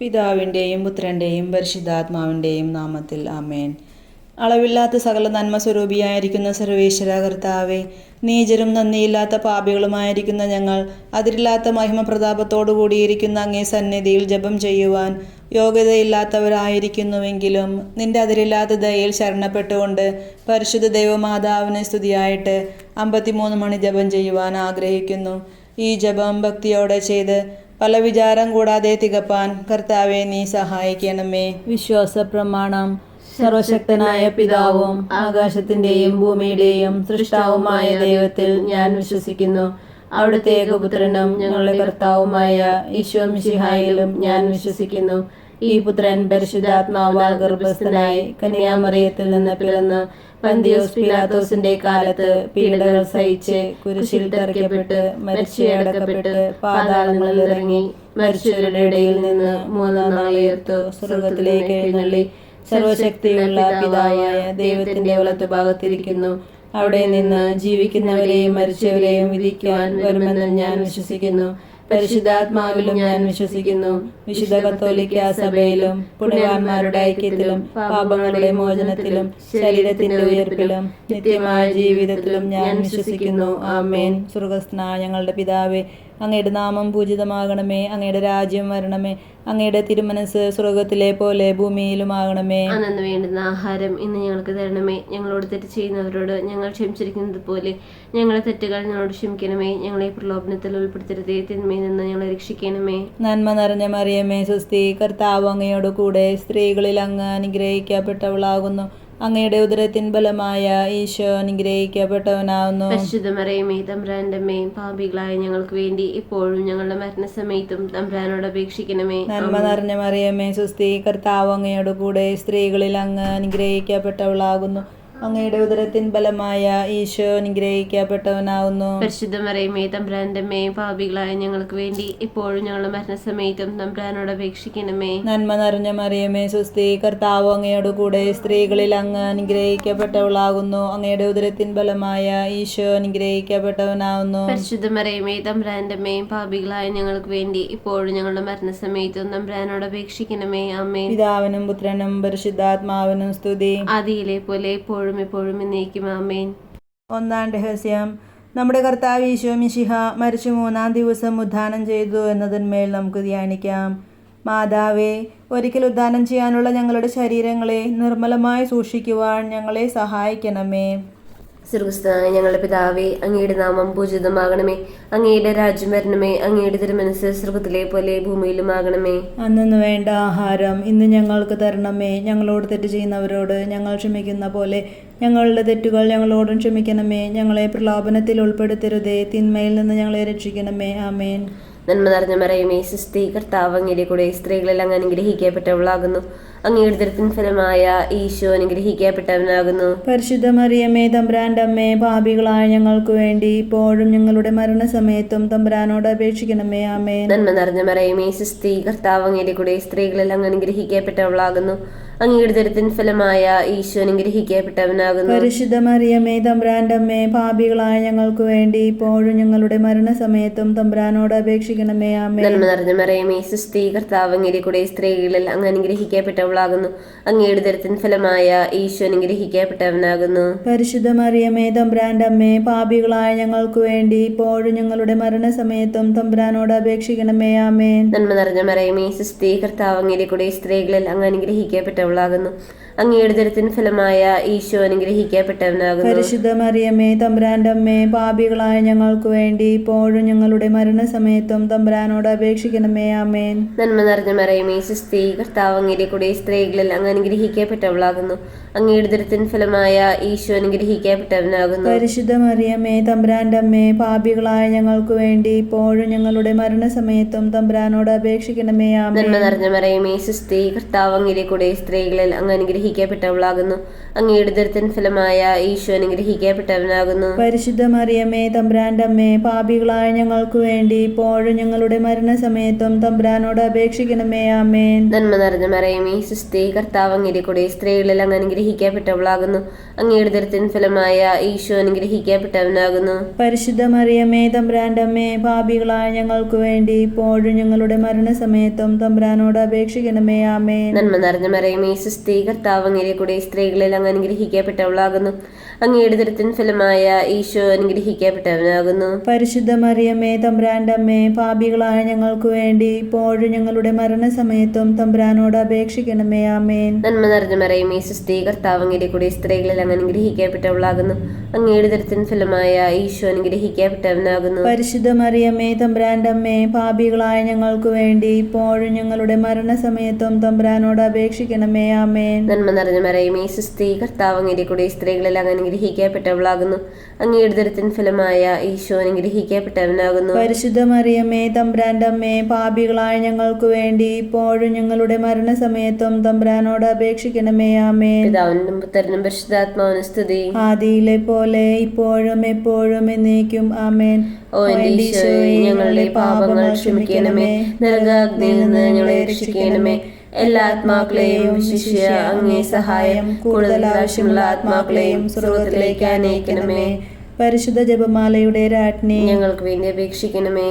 പിതാവിൻ്റെയും പുത്രൻ്റെയും പരിശുദ്ധാത്മാവിൻ്റെയും നാമത്തിൽ ആമേൻ. അളവില്ലാത്ത സകല നന്മ സ്വരൂപിയായിരിക്കുന്ന സർവേശ്വര കർത്താവേ, നീചരും നന്ദിയില്ലാത്ത പാപികളുമായിരിക്കുന്ന ഞങ്ങൾ അതിരില്ലാത്ത മഹിമ പ്രതാപത്തോടു കൂടിയിരിക്കുന്ന അങ്ങേ സന്നിധിയിൽ ജപം ചെയ്യുവാൻ യോഗ്യതയില്ലാത്തവരായിരിക്കുന്നുവെങ്കിലും നിന്റെ അതിരില്ലാത്ത ദയയിൽ ശരണപ്പെട്ടുകൊണ്ട് പരിശുദ്ധ ദൈവമാതാവിനെ സ്തുതിയായിട്ട് 53 മണി ജപം ചെയ്യുവാൻ ആഗ്രഹിക്കുന്നു. ഈ ജപം ഭക്തിയോടെ ചെയ്ത് പല വിചാരം കൂടാതെ തികപ്പാൻ കർത്താവെ നീ സഹായിക്കണമേ. വിശ്വാസ പ്രമാണം. സർവശക്തനായ പിതാവും ആകാശത്തിന്റെയും ഭൂമിയുടെയും സൃഷ്ടാവുമായ ദൈവത്തിൽ ഞാൻ വിശ്വസിക്കുന്നു. അവിടുത്തെ ഏകപുത്രനും ഞങ്ങളുടെ കർത്താവുമായ ഈശോ മിശിഹായിലും ഞാൻ വിശ്വസിക്കുന്നു. ഈ പുത്രൻ പരിശുദ്ധാത്മാവാൽ ഗർഭസ്ഥനായി കന്യാമറിയത്തിൽ നിന്ന് പിറന്ന് പന്തിയോസ് പിലാത്തോസിന്റെ കാലത്ത് പീഡകൾ സഹിച്ച് കുരിശിൽ തറയ്ക്കപ്പെട്ട് മരിച്ചടക്കപ്പെട്ട് പാതാളങ്ങളിൽ ഇറങ്ങി മരിച്ചവരുടെ ഇടയിൽ നിന്ന് 3-ാം നാൾ ഉയർത്തു സ്വർഗത്തിലേക്ക് എഴുന്നള്ളി സർവശക്തിയുള്ള പിതാവായ ദൈവത്തിന്റെ വലത്തുഭാഗത്തിരിക്കുന്നു. അവിടെ നിന്ന് ജീവിക്കുന്നവരെയും മരിച്ചവരെയും വിധിക്കുവാൻ വരുമെന്ന് ഞാൻ വിശ്വസിക്കുന്നു. പരിശുദ്ധാത്മാവിലും ഞാൻ വിശ്വസിക്കുന്നു. വിശുദ്ധ കത്തോലിക്ക സഭയിലും പുണ്യവാന്മാരുടെ ഐക്യത്തിലും പാപങ്ങളുടെ മോചനത്തിലും ശരീരത്തിന്റെ ഉയർപ്പിലും നിത്യമായ ജീവിതത്തിലും ഞാൻ വിശ്വസിക്കുന്നു. ആമേൻ. സ്വർഗ്ഗസ്ഥനായ ഞങ്ങളുടെ പിതാവേ, അങ്ങയുടെ നാമം പൂജിതമാകണമേ. അങ്ങയുടെ രാജ്യം വരണമേ. അങ്ങയുടെ തിരുമനസ് സ്വർഗത്തിലെ പോലെ ഭൂമിയിലുമാകണമേ. അന്നു വേണ്ടുന്ന ആഹാരം ഇന്ന് ഞങ്ങൾക്ക് തരണമേ. ഞങ്ങളോട് തെറ്റ് ചെയ്യുന്നവരോട് ഞങ്ങൾ ക്ഷമിച്ചിരിക്കുന്നത് പോലെ ഞങ്ങളെ തെറ്റുകൾ ഞങ്ങളോട് ക്ഷമിക്കണമേ. ഞങ്ങളെ പ്രലോഭനത്തിൽ ഉൾപ്പെടുത്തരുതേ, തിന്മയിൽ നിന്ന് ഞങ്ങളെ രക്ഷിക്കണമേ. നന്മ നിറഞ്ഞ മറിയമേ സ്വസ്തി, കർത്താവ് അങ്ങയോട് കൂടെ സ്ത്രീകളിൽ അങ്ങ് അനുഗ്രഹിക്കപ്പെട്ടവളാകുന്നു. അങ്ങയുടെ ഉദരത്തിൻ ഫലമായ ഈശോ അനുഗ്രഹിക്കപ്പെട്ടവനാകുന്നു. പരിശുദ്ധ മറിയമേ തമ്പുരാന്റെ അമ്മേ, പാപികളായ ഞങ്ങൾക്ക് വേണ്ടി ഇപ്പോഴും ഞങ്ങളുടെ മരണസമയത്തും തമ്പുരാനോട് അപേക്ഷിക്കണമേ. നന്മ നിറഞ്ഞ മറിയമേ സ്വസ്തി, കർത്താവ് അങ്ങയോട് കൂടെ സ്ത്രീകളിൽ അങ്ങ് അനുഗ്രഹിക്കപ്പെട്ടവളാകുന്നു. അങ്ങയുടെ ഉദരത്തിൻ ഫലമായ ഈശോ അനുഗ്രഹിക്കപ്പെട്ടവനാകുന്നു. പരിശുദ്ധ മറിയമേ തമ്പുരാന്റെ അമ്മേ, പാപികളായ ഞങ്ങൾക്ക് വേണ്ടി ഇപ്പോഴും ഞങ്ങളുടെ മരണസമയത്തും തമ്പുരാനോട് അപേക്ഷിക്കണമേ. നന്മ നിറഞ്ഞ മറിയമേ സ്വസ്തി, കർത്താവ് അങ്ങയോട് കൂടെ സ്ത്രീകളിൽ അങ്ങ് അനുഗ്രഹിക്കപ്പെട്ടവളാകുന്നു. അങ്ങയുടെ ഉദരത്തിൻ ഫലമായ ഈശോ അനുഗ്രഹിക്കപ്പെട്ടവനാകുന്നു. പരിശുദ്ധ മറിയമേ തമ്പുരാന്റെ അമ്മേ, പാപികളായ ഞങ്ങൾക്ക് വേണ്ടി ഇപ്പോഴും ഞങ്ങളുടെ മരണസമയത്തും തമ്പുരാനോട് അപേക്ഷിക്കണമേ. ആമേൻ. പിതാവിനും പുത്രനും പരിശുദ്ധാത്മാവിനും സ്തുതി. ആദിയിലെ പോലെ എപ്പോഴും എന്നേക്കും. ആമേൻ. ഒന്നാം രഹസ്യം. നമ്മുടെ കർത്താവ് ഈശോ മിശിഹ മരിച്ചു 3-ാം ദിവസം ഉദ്ധാനം ചെയ്തു എന്നതിന്മേൽ നമുക്ക് ധ്യാനിക്കാം. മാതാവേ, ഒരിക്കൽ ഉദ്ധാനം ചെയ്യാനുള്ള ഞങ്ങളുടെ ശരീരങ്ങളെ നിർമ്മലമായി സൂക്ഷിക്കുവാൻ ഞങ്ങളെ സഹായിക്കണമേ. സ്വർഗ്ഗസ്ഥനായ ഞങ്ങളുടെ പിതാവേ, അങ്ങയുടെ നാമം പൂജിതമാകണമേ. അങ്ങയുടെ രാജ്യം വരണമേ. അങ്ങയുടെ തിരുമനസ് സ്വർഗ്ഗത്തിലെ പോലെ ഭൂമിയിലുമാകണമേ. അന്നു വേണ്ട ആഹാരം ഇന്ന് ഞങ്ങൾക്ക് തരണമേ. ഞങ്ങളോട് തെറ്റ് ചെയ്യുന്നവരോട് ഞങ്ങൾ ക്ഷമിക്കുന്ന പോലെ ഞങ്ങളുടെ തെറ്റുകൾ ഞങ്ങളോടും ക്ഷമിക്കണമേ. ഞങ്ങളെ പ്രലോഭനത്തിൽ ഉൾപ്പെടുത്തരുതേ, തിന്മയിൽ നിന്ന് ഞങ്ങളെ രക്ഷിക്കണമേ. ആമേൻ. നന്മ നിറഞ്ഞ മറിയമേ സ്വസ്തി, കർത്താവ് അങ്ങയുടെ കൂടെ സ്ത്രീകളിൽ അങ്ങ് അനുഗ്രഹിക്കപ്പെട്ടവളാകുന്നു. അങ്ങയുടെ ഉദരത്തിൻ ഫലമായ ഈശോ അനുഗ്രഹിക്കപ്പെട്ടവനാകുന്നു. പരിശുദ്ധ മറിയമേ തമ്പുരാന്റെ അമ്മേ, പാപികളായ ഞങ്ങൾക്ക് വേണ്ടി ഇപ്പോഴും ഞങ്ങളുടെ മരണസമയത്തും തമ്പുരാനോട് അപേക്ഷിക്കണമേ. ആമേൻ. നന്മ നിറഞ്ഞ മറിയമേ സ്വസ്തി, കർത്താവ് അങ്ങയുടെ കൂടെ സ്ത്രീകളിൽ അങ്ങ് അനുഗ്രഹിക്കപ്പെട്ടവളാകുന്നു. അങ്ങയുടെ ഉദരത്തിൻ ഫലമായ ഈശോ അനുഗ്രഹിക്കപ്പെട്ടവനാകുന്നു. പരിശുദ്ധ മറിയമേ തമ്പുരാന്റെ അമ്മേ, പാപികളായ ഞങ്ങൾക്ക് വേണ്ടി ഇപ്പോഴും ഞങ്ങളുടെ മരണസമയത്തും തമ്പുരാനോട് അപേക്ഷിക്കണമേ. ആമേൻ. നന്മ നിറഞ്ഞ മറിയമേ സ്വസ്തി, കർത്താവ് അങ്ങയുടെ കൂടെ സ്ത്രീകളിൽ അങ്ങ് അനുഗ്രഹിക്കപ്പെട്ടവളാകുന്നു. അങ്ങയുടെ ഉദരത്തിൻ ഫലമായ ഈശോ അനുഗ്രഹിക്കപ്പെട്ടവനാകുന്നു. പരിശുദ്ധ മറിയമേ തമ്പുരാന്റെ അമ്മേ, പാപികളായ ഞങ്ങൾക്ക് വേണ്ടി ഇപ്പോഴും ഞങ്ങളുടെ മരണസമയത്തും തമ്പുരാനോട് അപേക്ഷിക്കണമേ. ആമേൻ. നന്മ നിറഞ്ഞ മറിയമേ സ്വസ്തി, കർത്താവ് അങ്ങയുടെ കൂടെ സ്ത്രീകളിൽ അങ്ങ് അനുഗ്രഹിക്കപ്പെട്ടവളാകുന്നു. അങ്ങയുടെ ഉദരത്തിൻ ഫലമായ ഈശോ അനുഗ്രഹിക്കപ്പെട്ടവനാകുന്നു. പരിശുദ്ധ മറിയമേ തമ്പുരാന്റെ അമ്മേ, പാപികളായ ഞങ്ങൾക്ക് വേണ്ടി ഇപ്പോഴും ഞങ്ങളുടെ മരണസമയത്തും തമ്പുരാനോട് അപേക്ഷിക്കണമേ. ആമേൻ. നന്മ നിറഞ്ഞ മറിയമേ സ്വസ്തി, കർത്താവ് അങ്ങയുടെ കൂടെ സ്ത്രീകളിൽ അങ്ങ് അനുഗ്രഹിക്കപ്പെട്ടവളാകുന്നു. അങ്ങയുടെ ഉദരത്തിൻ ഫലമായ ഈശോ അനുഗ്രഹിക്കപ്പെട്ടവനാകുന്നു. പരിശുദ്ധ മറിയമേ തമ്പുരാന്റെ അമ്മേ, പാപികളായ ഞങ്ങൾക്ക് വേണ്ടി ഇപ്പോഴും ഞങ്ങളുടെ മരണസമയത്തും തമ്പുരാനോട് അപേക്ഷിക്കണമേ. ആമേൻ. നന്മ നിറഞ്ഞ മറിയമേ സ്വസ്തി, കർത്താവ് അങ്ങയുടെ കൂടെ സ്ത്രീകളിൽ സ്ത്രീകളിൽ അങ്ങ് അനുഗ്രഹിക്കപ്പെട്ടവളാകുന്നു. അങ്ങയുടെ ഉദരത്തിൻ ഫലമായ ഈശോ അനുഗ്രഹിക്കപ്പെട്ടവനാകുന്നു. പരിശുദ്ധ മറിയമേ തമ്പുരാന്റെ അമ്മേ, പാപികളായ ഞങ്ങൾക്ക് വേണ്ടി ഇപ്പോഴും ഞങ്ങളുടെ മരണസമയത്തും തമ്പുരാനോട് അപേക്ഷിക്കണമേ. ആമേൻ. നന്മ നിറഞ്ഞ മറിയമേ സുസ്ഥി, കർത്താവ് അങ്ങയുടെ കൂടെ സ്ത്രീകളിൽ അങ്ങ് അനുഗ്രഹിക്കപ്പെട്ടവളാകുന്നു. അങ്ങയുടെ ഉദരത്തിൻ ഫലമായ ഈശോ അനുഗ്രഹിക്കപ്പെട്ടവനാകുന്നു. പരിശുദ്ധ മറിയമേ തമ്പുരാന്റെ അമ്മേ, പാപികളായ ഞങ്ങൾക്ക് വേണ്ടി ഇപ്പോഴും ഞങ്ങളുടെ മരണസമയത്തും തമ്പുരാനോട് അപേക്ഷിക്കണമേ. ആമേൻ. നന്മ നിറഞ്ഞ മറിയമേ സുസ്ഥി, കർത്താവ് അങ്ങയുടെ കൂടെ സ്ത്രീകളിൽ അങ്ങ് അനുഗ്രഹിക്കപ്പെട്ടവളാകുന്നു. അങ്ങയുടെ ഉദരത്തിൻ ഫലമായ ഈശോ അനുഗ്രഹിക്കപ്പെട്ടവനാകുന്നു. പരിശുദ്ധ മറിയമേ തമ്പുരാന്റെ അമ്മേ, പാപികളായ ഞങ്ങൾക്ക് വേണ്ടി ഇപ്പോഴും ഞങ്ങളുടെ മരണസമയത്തും തമ്പുരാനോട് അപേക്ഷിക്കണമേ. ആമേൻ. നന്മ നിറഞ്ഞ മറിയമേ സുസ്ഥി, കർത്താവ് അങ്ങയുടെ കൂടെ സ്ത്രീകളിൽ അങ്ങ് അനുഗ്രഹിക്കപ്പെട്ടവളാകുന്നു. അങ്ങയുടെ ഉദരത്തിൻ ഫലമായ ഈശോ അനുഗ്രഹിക്കപ്പെട്ടവനാകുന്നു. പരിശുദ്ധ മറിയമേ തമ്പുരാന്റെ അമ്മേ, പാപികളായ ഞങ്ങൾക്ക് വേണ്ടി ഇപ്പോഴും ഞങ്ങളുടെ മരണസമയത്തും തമ്പുരാനോട് അപേക്ഷിക്കണമേ. ആമേൻ. നന്മ നിറഞ്ഞ മറിയമേ സുസ്ഥി, കർത്താവ് അങ്ങയുടെ കൂടെ സ്ത്രീകളിൽ അങ്ങ് അനുഗ്രഹിക്കപ്പെട്ടവളാകുന്നു. അങ്ങയുടെ ഉദരത്തിൻ ഫലമായ ഈശോ അനുഗ്രഹിക്കപ്പെട്ടവനാകുന്നു. പരിശുദ്ധ മറിയമേ തമ്പുരാന്റെ അമ്മേ, പാപികളായ ഞങ്ങൾക്ക് വേണ്ടി ഇപ്പോഴും ഞങ്ങളുടെ മരണസമയത്തും തമ്പുരാനോട് അപേക്ഷിക്കണമേ. ആമേൻ. പിതാവിനും പുത്രനും പരിശുദ്ധാത്മാവിനും സ്തുതി. ആദിയിലെ പോലെ ഇപ്പോഴും എപ്പോഴും എന്നേക്കും. ആമേൻ. ഓ എന്റെ ഈശോയെ, ഞങ്ങളുടെ പാപങ്ങൾ ക്ഷമിക്കണമേ. നരകാഗ്നിയിൽ നിന്ന് ഞങ്ങളെ രക്ഷിക്കണമേ. എല്ലാ ആത്മാക്കളെയും വിശിഷ്യ അങ്ങേ സഹായം കൂടുതൽ ആവശ്യമുള്ള ആത്മാക്കളെയും സ്വർഗ്ഗത്തിലേക്ക് അനയിക്കണമേ. പരിശുദ്ധ ജപമാലയുടെ രാജ്ഞി, ഞങ്ങൾക്ക് വേണ്ടി അപേക്ഷിക്കണമേ.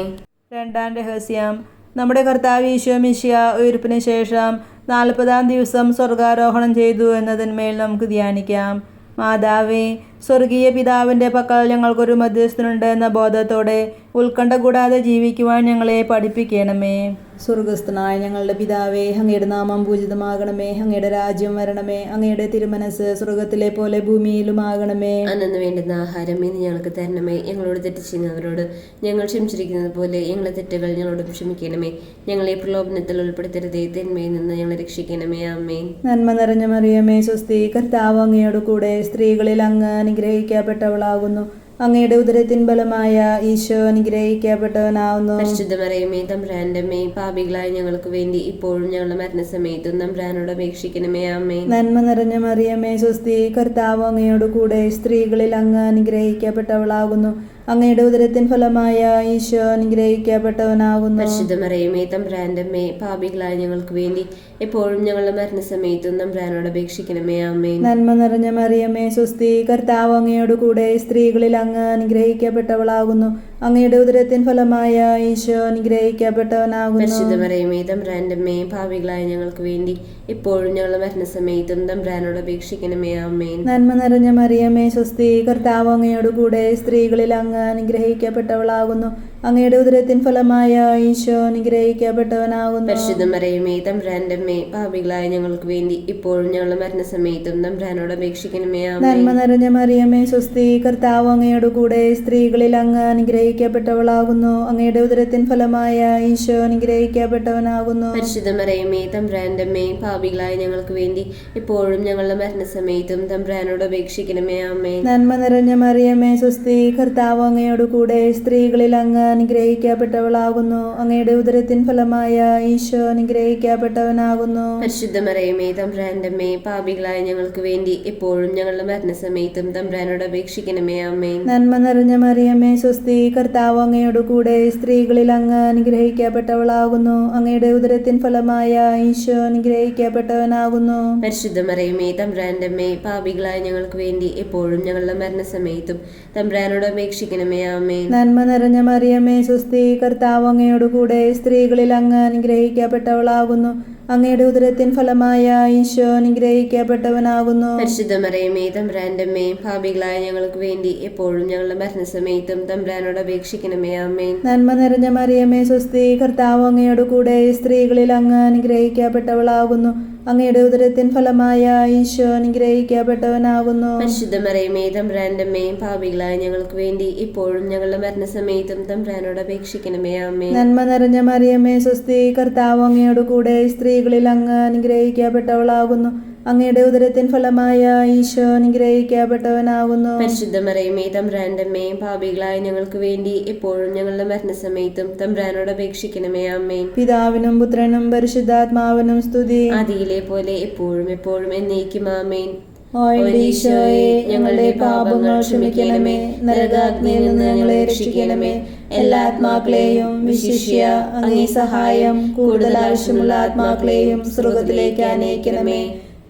രണ്ടാം രഹസ്യം. നമ്മുടെ കർത്താവ് ഈശോ മിശിഹാ ഉയിർപ്പിന് ശേഷം 40-ാം ദിവസം സ്വർഗാരോഹണം ചെയ്തു എന്നതിന്മേൽ നമുക്ക് ധ്യാനിക്കാം. മാതാവേ, സ്വർഗീയ പിതാവിൻ്റെ പക്കൽ ഞങ്ങൾക്കൊരു മധ്യസ്ഥനുണ്ട് എന്ന ബോധത്തോടെ ഉത്കണ്ഠ കൂടാതെ ജീവിക്കുവാൻ ഞങ്ങളെ പഠിപ്പിക്കണമേ. സ്വർഗസ്ഥനായ ഞങ്ങളുടെ പിതാവേ, അങ്ങയുടെ നാമം പൂജിതമാകണമേ. അങ്ങയുടെ രാജ്യം വരണമേ. അങ്ങയുടെ തിരുമനസ് സ്വർഗത്തിലെ പോലെ ഭൂമിയിലുമാകണമേ. അന്നു വേണ്ടുന്ന ആഹാരം ഇന്ന് ഞങ്ങൾക്ക് തരണമേ. ഞങ്ങളോട് തെറ്റ് ചെയ്യുന്നവരോട് ഞങ്ങൾ ക്ഷമിച്ചിരിക്കുന്നത് പോലെ ഞങ്ങളെ തെറ്റുകൾ ഞങ്ങളോടും ക്ഷമിക്കണമേ. ഞങ്ങളെ പ്രലോഭനത്തിൽ ഉൾപ്പെടുത്തരുതേ, തിന്മയിൽ നിന്ന് ഞങ്ങളെ രക്ഷിക്കണമേ. ആമേൻ. നന്മ നിറഞ്ഞ മറിയമേ സ്വസ്തി, കർത്താവ് അങ്ങയോട് കൂടെ സ്ത്രീകളിൽ അങ്ങ് അനുഗ്രഹിക്കപ്പെട്ടവളാകുന്നു. അങ്ങയുടെ ഉദരത്തിൻ ബലമായ ഈശോ അനുഗ്രഹിക്കപ്പെട്ടവനാവുന്നു. പരിശുദ്ധ മറിയമേ തമ്പുരാന്റെ അമ്മേ, പാപികളായ ഞങ്ങൾക്ക് വേണ്ടി ഇപ്പോഴും ഞങ്ങളുടെ മരണസമയത്തും തമ്പുരാനോട് അപേക്ഷിക്കണമേ. ആമേൻ. നന്മ നിറഞ്ഞ മറിയമേ സ്വസ്തി, കർത്താവ് അങ്ങയോട് കൂടെ സ്ത്രീകളിൽ അങ്ങ് അനുഗ്രഹിക്കപ്പെട്ടവളാകുന്നു. അങ്ങയുടെ ഉദരത്തിൻ ഫലമായ ഈശോ അനുഗ്രഹിക്കപ്പെട്ടവനാകുന്നു. പരിശുദ്ധ മറിയമേ തമ്പുരാന്റെ അമ്മേ, പാപികളായ ഞങ്ങൾക്ക് വേണ്ടി എപ്പോഴും ഞങ്ങളുടെ മരണസമയത്തും തമ്പുരാനോട് അപേക്ഷിക്കണമേ. ആമേൻ. നന്മ നിറഞ്ഞ മറിയമേ സ്വസ്തി, കർത്താവ് അങ്ങയോട് കൂടെ സ്ത്രീകളിൽ അങ്ങ് അനുഗ്രഹിക്കപ്പെട്ടവളാകുന്നു. അങ്ങയുടെ ഉദരത്തിൻ ഫലമായ ഈശോ അനുഗ്രഹിക്കപ്പെട്ടവനാകുന്നു. പരിശുദ്ധ മറിയമേ തമ്പുരാന്റെ അമ്മേ, പാപികളായ ഞങ്ങൾക്ക് വേണ്ടി എപ്പോഴും ഞങ്ങളുടെ മരണസമയത്തും തമ്പുരാനോട് അപേക്ഷിക്കണമേ. ആമേൻ. നന്മ നിറഞ്ഞ മറിയമേ സ്വസ്തി, കർത്താവ് അങ്ങയോട് കൂടെ സ്ത്രീകളിൽ അങ്ങ് അനുഗ്രഹിക്കപ്പെട്ടവളാകുന്നു. അങ്ങയുടെ ഉദരത്തിൻ ഫലമായ ഈശോ അനുഗ്രഹിക്കപ്പെട്ടവനാകുന്നു. പരിശുദ്ധ മറിയമേ തമ്പുരാന്റെ അമ്മേ, പാപികളായ ഞങ്ങൾക്ക് വേണ്ടി ഇപ്പോഴും ഞങ്ങളുടെ മരണസമയത്തും തമ്പുരാനോട് അപേക്ഷിക്കണമേ. ആമേൻ. നന്മ നിറഞ്ഞ മറിയമേ സ്വസ്തി, കർത്താവ് അങ്ങയോട് കൂടെ സ്ത്രീകളിൽ അങ്ങ് അനുഗ്രഹിക്കപ്പെട്ടവളാകുന്നു. അങ്ങയുടെ ഉദരത്തിൻ ഫലമായ ഈശോ അനുഗ്രഹിക്കപ്പെട്ടവനാകുന്നു. പരിശുദ്ധ മറിയമേ തമ്പുരാന്റെ അമ്മേ, പാപികളായ ഞങ്ങൾക്ക് വേണ്ടി ഇപ്പോഴും ഞങ്ങളുടെ മരണസമയത്തും തമ്പുരാനോട് അപേക്ഷിക്കണമേ. ആമേൻ. നന്മ നിറഞ്ഞ മറിയമേ സ്വസ്തി, കർത്താവ് അങ്ങയോട് കൂടെ സ്ത്രീകളിൽ അങ്ങ് അനുഗ്രഹിക്കപ്പെട്ടവളാകുന്നു. അങ്ങയുടെ ഉദരത്തിൻ ഫലമായ ഈശോ അനുഗ്രഹിക്കപ്പെട്ടവനാകുന്നു. പരിശുദ്ധ മറിയമേ തമ്പുരാന്റെ അമ്മേ, പാപികളായ ഞങ്ങൾക്ക് വേണ്ടി എപ്പോഴും ഞങ്ങളുടെ മരണസമയത്തും തമ്പുരാനോട് അപേക്ഷിക്കണമേ. ആമേൻ. നന്മ നിറഞ്ഞ മറിയമേ സ്വസ്തി, കർത്താവ് അങ്ങയോട് കൂടെ സ്ത്രീകളിൽ അങ്ങ് അനുഗ്രഹിക്കപ്പെട്ടവളാകുന്നു. അങ്ങയുടെ ഉദരത്തിൻ ഫലമായ ഈശോ അനുഗ്രഹിക്കപ്പെട്ടവനാകുന്നു. പരിശുദ്ധ മറിയമേ തമ്പുരാന്റെ അമ്മേ, പാപികളായ ഞങ്ങൾക്ക് വേണ്ടി എപ്പോഴും ഞങ്ങളുടെ മരണസമയത്തും തമ്പുരാനോട് അപേക്ഷിക്കണമേ. ആമേൻ. നന്മ നിറഞ്ഞ മറിയമേ സ്വസ്തി, കർത്താവ് അങ്ങയോട് കൂടെ സ്ത്രീകളിൽ അങ്ങ് അനുഗ്രഹിക്കപ്പെട്ടവളാകുന്നു. അങ്ങയുടെ ഉദരത്തിൻ ഫലമായ ഈശോ അനുഗ്രഹിക്കപ്പെട്ടവനാകുന്നു. പരിശുദ്ധ മറിയമേ തമ്പുരാന്റെ അമ്മേ, പാപികളായ ഞങ്ങൾക്ക് വേണ്ടി എപ്പോഴും ഞങ്ങളുടെ മരണസമയത്തും തമ്പുരാനോട് അപേക്ഷിക്കണമേ. ആമേൻ. നന്മ നിറഞ്ഞ മറിയമേ സ്വസ്തി, കർത്താവ് അങ്ങയോട് കൂടെ സ്ത്രീകളിൽ അങ്ങ് അനുഗ്രഹിക്കപ്പെട്ടവളാകുന്നു. അങ്ങയുടെ ഉദരത്തിൻ ഫലമായ ഈശോ അനുഗ്രഹിക്കപ്പെട്ടവനാകുന്നു. പരിശുദ്ധ മറിയമേ തമ്പുരാന്റെ അമ്മേ, പാപികളായ ഞങ്ങൾക്ക് വേണ്ടി ഇപ്പോഴും ഞങ്ങളുടെ മരണസമയത്തും തമ്പുരാനോട് അപേക്ഷിക്കണമേ. ആമേൻ. നന്മ നിറഞ്ഞ മറിയമേ സ്വസ്തി, കർത്താവ് അങ്ങയോട് കൂടെ സ്ത്രീകളിൽ അങ്ങ് അനുഗ്രഹിക്കപ്പെട്ടവളാകുന്നു. അങ്ങയുടെ ഉദരത്തിൻ ഫലമായ ഈശോ അനുഗ്രഹിക്കപ്പെട്ടവനാകുന്നു. പരിശുദ്ധ മറിയമേ തമ്പുരാന്റെ അമ്മേ, പാപികളായ ഞങ്ങൾക്ക് വേണ്ടി എപ്പോഴും ഞങ്ങളുടെ മരണസമയത്തും തമ്പുരാനോട് അപേക്ഷിക്കണമേ. ആമേൻ. പിതാവിനും പുത്രനും പരിശുദ്ധാത്മാവിനും സ്തുതി. ആദിയിലെ പോലെ എപ്പോഴും എപ്പോഴും എന്നേക്കും. ആമേൻ. ഓ എന്റെ ഈശോയെ, ഞങ്ങളുടെ പാപങ്ങൾ ക്ഷമിക്കണമേ, നരകാഗ്നിയിൽ നിന്ന് ഞങ്ങളെ രക്ഷിക്കണമേ, എല്ലാ ആത്മാക്കളെയും വിശിഷ്യ അങ്ങേ സഹായം കൂടുതൽ ആവശ്യമുള്ള ആത്മാക്കളെയും സ്വർഗ്ഗത്തിലേക്ക് അനയിക്കണമേ.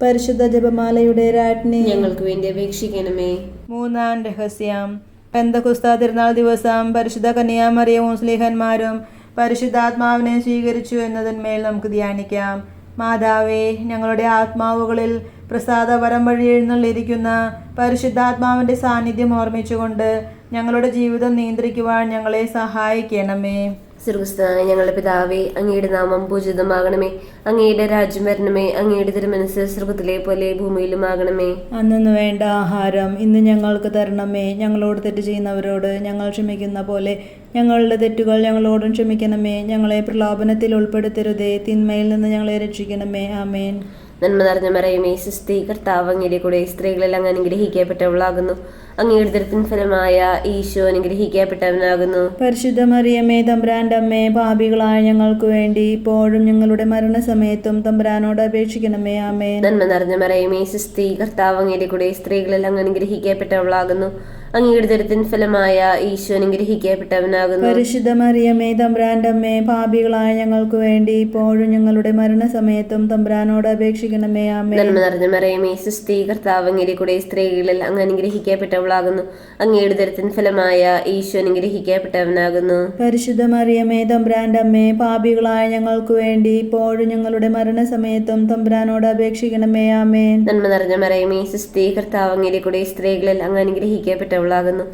പരിശുദ്ധ ജപമാലയുടെ രാജ്ഞി, ഞങ്ങൾക്ക് വേണ്ടി അപേക്ഷിക്കണമേ. മൂന്നാം രഹസ്യം. പെന്തക്കുസ്ത തിരുനാൾ ദിവസം പരിശുദ്ധ കന്യാമറിയവും സ്ലീഹന്മാരും പരിശുദ്ധാത്മാവിനെ സ്വീകരിച്ചു എന്നതിന്മേൽ നമുക്ക് ധ്യാനിക്കാം. മാതാവേ, ഞങ്ങളുടെ ആത്മാവുകളിൽ പ്രസാദപരം വഴി എഴുന്നള്ളിരിക്കുന്ന പരിശുദ്ധാത്മാവിൻ്റെ സാന്നിധ്യം ഓർമ്മിച്ചുകൊണ്ട് ഞങ്ങളുടെ ജീവിതം നിയന്ത്രിക്കുവാൻ ഞങ്ങളെ സഹായിക്കണമേ. സ്വർഗ്ഗസ്ഥനായ ഞങ്ങളുടെ പിതാവേ, അങ്ങയുടെ നാമം പൂജിതമാകണമേ, അങ്ങയുടെ രാജ്യം വരണമേ, അങ്ങയുടെ തിരുമനസ്സ് സ്വർഗ്ഗത്തിലെ പോലെ ഭൂമിയിലുമാകണമേ. അന്നു വേണ്ട ആഹാരം ഇന്ന് ഞങ്ങൾക്ക് തരണമേ. ഞങ്ങളോട് തെറ്റ് ചെയ്യുന്നവരോട് ഞങ്ങൾ ക്ഷമിക്കുന്ന പോലെ ഞങ്ങളുടെ തെറ്റുകൾ ഞങ്ങളോടും ക്ഷമിക്കണമേ. ഞങ്ങളെ പ്രലോഭനത്തിൽ ഉൾപ്പെടുത്തരുതേ, തിന്മയിൽ നിന്ന് ഞങ്ങളെ രക്ഷിക്കണമേ. ആമേൻ. നന്മ നിറഞ്ഞ മറിയമേ, സുസ്ഥി, കർത്താവ് അങ്ങയുടെ കൂടെ സ്ത്രീകളെല്ലാം അങ്ങ് അനുഗ്രഹിക്കപ്പെട്ടവളാകുന്നു. അങ്ങയുടെ ഉദരത്തിൻ ഫലമായ ഈശോ അനുഗ്രഹിക്കപ്പെട്ടവനാകുന്നു. പരിശുദ്ധ മറിയമേ തമ്പുരാന്റെ അമ്മേ, പാപികളായ ഞങ്ങൾക്ക് വേണ്ടി ഇപ്പോഴും ഞങ്ങളുടെ മരണസമയത്തും തമ്പുരാനോട് അപേക്ഷിക്കണമേ. ആമേൻ. നന്മ നിറഞ്ഞ മറിയമേ, സുസ്ഥി, കർത്താവ് അങ്ങയുടെ കൂടെ സ്ത്രീകളെല്ലാം അങ്ങ് അനുഗ്രഹിക്കപ്പെട്ടവളാകുന്നു. അങ്ങയുടെ ഉദരത്തിൻ ഫലമായ ഈശോ അനുഗ്രഹിക്കപ്പെട്ടവനാകുന്നു. പരിശുദ്ധ മറിയമേ തമ്പുരാന്റെ അമ്മേ, പാപികളായ ഞങ്ങൾക്ക് വേണ്ടി ഇപ്പോഴും ഞങ്ങളുടെ മരണസമയത്തും തമ്പുരാനോട് അപേക്ഷിക്കണമേ. ആമേൻ. നന്മ നിറഞ്ഞ മറിയമേ, സുസ്ഥി, കർത്താവ് അങ്ങയുടെ കൂടെ സ്ത്രീകളിൽ അങ്ങ് അനുഗ്രഹിക്കപ്പെട്ടവളാകുന്നു. അങ്ങയുടെ ഉദരത്തിൻ ഫലമായ ഈശോ അനുഗ്രഹിക്കപ്പെട്ടവനാകുന്നു. പരിശുദ്ധ മറിയമേ തമ്പുരാന്റെ അമ്മേ, പാപികളായ ഞങ്ങൾക്ക് വേണ്ടി ഇപ്പോഴും ഞങ്ങളുടെ മരണസമയത്തും തമ്പുരാനോട് അപേക്ഷിക്കണമേ. ആമേൻ. നന്മ നിറഞ്ഞ മറിയമേ, സുസ്ഥി, കർത്താവ് അങ്ങയുടെ കൂടെ സ്ത്രീകളിൽ അങ്ങ് അനുഗ്രഹിക്കപ്പെട്ടവളാകുന്നു.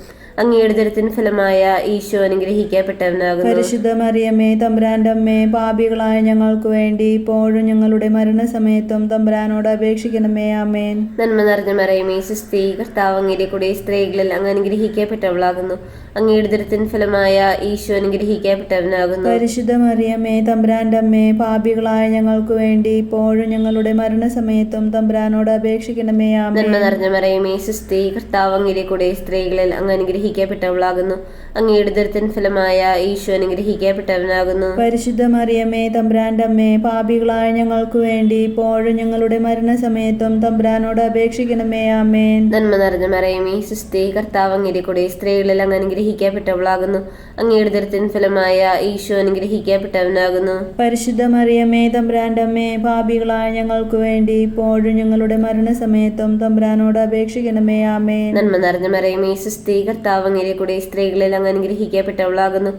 അങ്ങയുടെ ഉദരത്തിൻ ഫലമായ ഈശോ അനുഗ്രഹിക്കപ്പെട്ടവനാകുന്നു. പരിശുദ്ധ മറിയമേ തമ്പുരാന്റെ അമ്മേ, പാപികളായ ഞങ്ങൾക്ക് വേണ്ടി ഇപ്പോഴും ഞങ്ങളുടെ മരണസമയത്തും തമ്പുരാനോട് അപേക്ഷിക്കണമേ. ആമേൻ. നന്മ നിറഞ്ഞ മറിയമേ, സുസ്ഥി, കർത്താവ് അങ്ങയുടെ കൂടെ സ്ത്രീകളിൽ അങ്ങ് അനുഗ്രഹിക്കപ്പെട്ടവളാകുന്നു. അങ്ങയുടെ ഉദരത്തിൻ ഫലമായ ഈശോ അനുഗ്രഹിക്കപ്പെട്ടവനാകുന്നു. പരിശുദ്ധ മറിയമേ തമ്പുരാന്റെ അമ്മേ, പാപികളായ ഞങ്ങൾക്ക് വേണ്ടി ഇപ്പോഴും ഞങ്ങളുടെ മരണസമയത്തും തമ്പുരാനോട് അപേക്ഷിക്കണമേ. ആമേൻ. നന്മ നിറഞ്ഞ മറിയമേ, സുസ്ഥി, കർത്താവ് അങ്ങയുടെ കൂടെ സ്ത്രീകളിൽ അങ്ങ് അനുഗ്രഹിക്കപ്പെട്ടവളാകുന്നു. അങ്ങയുടെ ഉദരത്തിൻ ഫലമായ ഈശോ അനുഗ്രഹിക്കപ്പെട്ടവനാകുന്നു. പരിശുദ്ധ മറിയമേ തമ്പുരാന്റെ അമ്മേ, പാപികളായ ഞങ്ങൾക്ക് വേണ്ടി ഇപ്പോഴും ഞങ്ങളുടെ മരണസമയത്തും തമ്പുരാനോട് അപേക്ഷിക്കണമേ. ആമേൻ. നന്മ നിറഞ്ഞ മറിയമേ, സുസ്ഥി, കർത്താവ് അങ്ങയുടെ കൂടെ സ്ത്രീകളിൽ അങ്ങ് അനുഗ്രഹിക്കപ്പെട്ടവളാകുന്നു. അങ്ങയുടെ ഉദരത്തിൻ ഫലമായ ഈശോ അനുഗ്രഹിക്കപ്പെട്ടവനാകുന്നു. പരിശുദ്ധ മറിയമേ തമ്പുരാന്റെ അമ്മേ, പാപികളായ ഞങ്ങൾക്ക് വേണ്ടി ഇപ്പോഴും ഞങ്ങളുടെ മരണസമയത്തും തമ്പുരാനോട് അപേക്ഷിക്കണമേ. ആമേൻ. നന്മ നിറഞ്ഞ മറിയമേ, സുസ്ഥി, കർത്താവ് അങ്ങയുടെ കൂടെ സ്ത്രീകളിൽ അങ്ങ് അനുഗ്രഹിക്കപ്പെട്ടവളാകുന്നു.